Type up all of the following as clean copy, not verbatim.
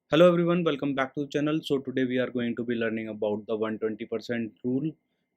Hello everyone, welcome back to the channel. So today we are going to be learning about the 120% rule,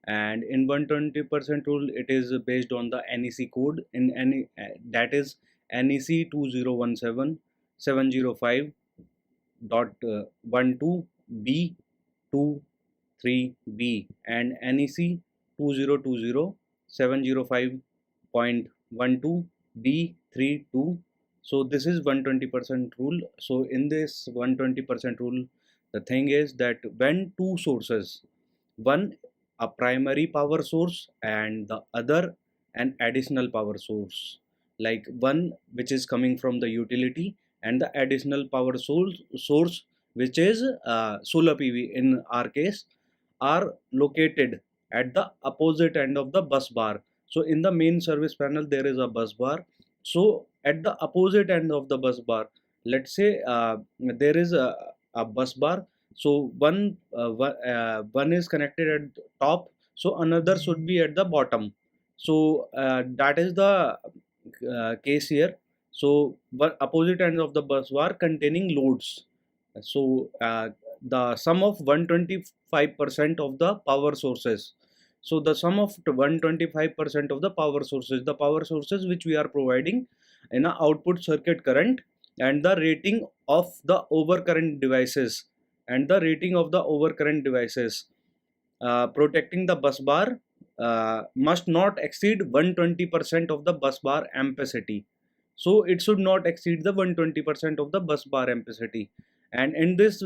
and in 120% rule it is based on the NEC code in any that is NEC 2017/705.12B23B and NEC 2020/705.12B32. So this is 120% rule. So in this 120% rule, the thing is that when two sources, one a primary power source and the other an additional power source, like one which is coming from the utility and the additional power source which is solar PV in our case, are located at the opposite end of the bus bar. So in the main service panel there is a bus bar. So at the opposite end of the bus bar, let's say there is a bus bar. So one is connected at the top, so another should be at the bottom. So that is the case here. So but opposite ends of the bus bar containing loads. So the sum of 125% of the power sources. So the sum of 125% of the power sources which we are providing in a output circuit current, and the rating of the overcurrent devices, protecting the bus bar must not exceed 120% of the bus bar ampacity. So it should not exceed the 120% of the bus bar ampacity. And in this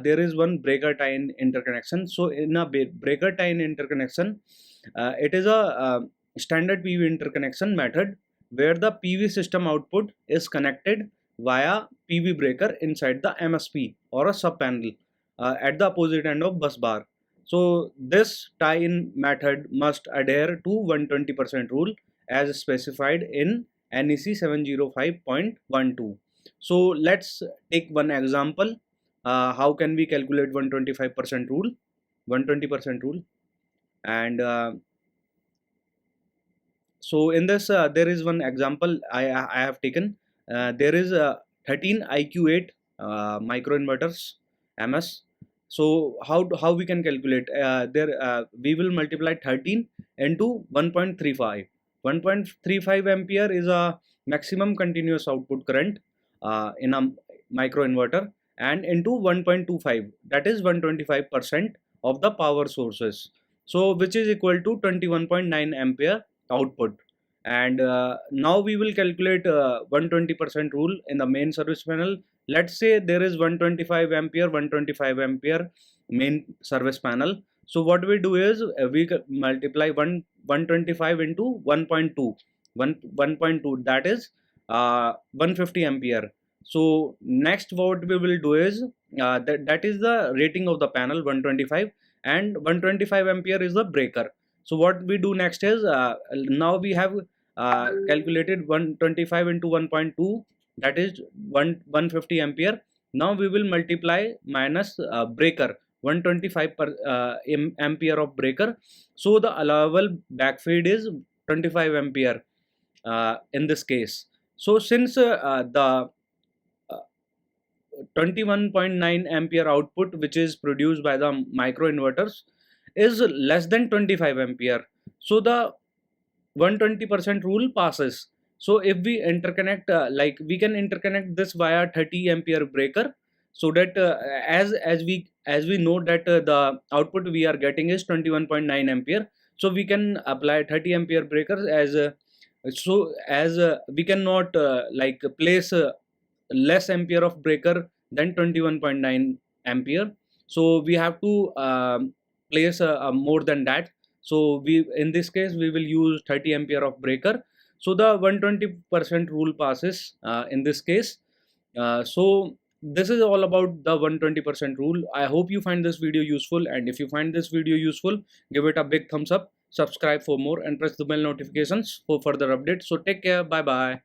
there is one breaker tie interconnection. So in a breaker tie interconnection, it is a standard PV interconnection method where the PV system output is connected via PV breaker inside the MSP or a sub panel at the opposite end of bus bar. So this tie-in method must adhere to 120% rule as specified in NEC 705.12. So let's take one example. How can we calculate 125% rule? 120% rule. And so in this there is one example I have taken. There is 13 IQ8 microinverters MS. So how we can calculate there we will multiply 13 into 1.35. 1.35 ampere is a maximum continuous output current in a microinverter, and into 1.25, that is 125% of the power sources, so which is equal to 21.9 ampere output. And now we will calculate 120% rule in the main service panel. Let's say there is 125 ampere main service panel. So what we do is we multiply 125 into 1.2, 1.2, that is 150 ampere. So next what we will do is that is the rating of the panel 125, and 125 ampere is the breaker. So what we do next is now we have calculated 125 into 1.2, that is 150 ampere. Now we will multiply minus breaker 125 ampere of breaker. So the allowable backfeed is 25 ampere in this case. So since the 21.9 ampere output which is produced by the microinverters is less than 25 ampere, so the 120% rule passes. So if we interconnect like we can interconnect this via 30 ampere breaker, so that as we know that the output we are getting is 21.9 ampere, so we can apply 30 ampere breakers as we cannot like place less ampere of breaker than 21.9 ampere. So we have to place more than that. So we in this case we will use 30 ampere of breaker. So the 120% rule passes in this case. So this is all about the 120% rule. I hope you find this video useful, and if you find this video useful, give it a big thumbs up, subscribe for more, and press the bell notifications for further updates. So take care, bye bye.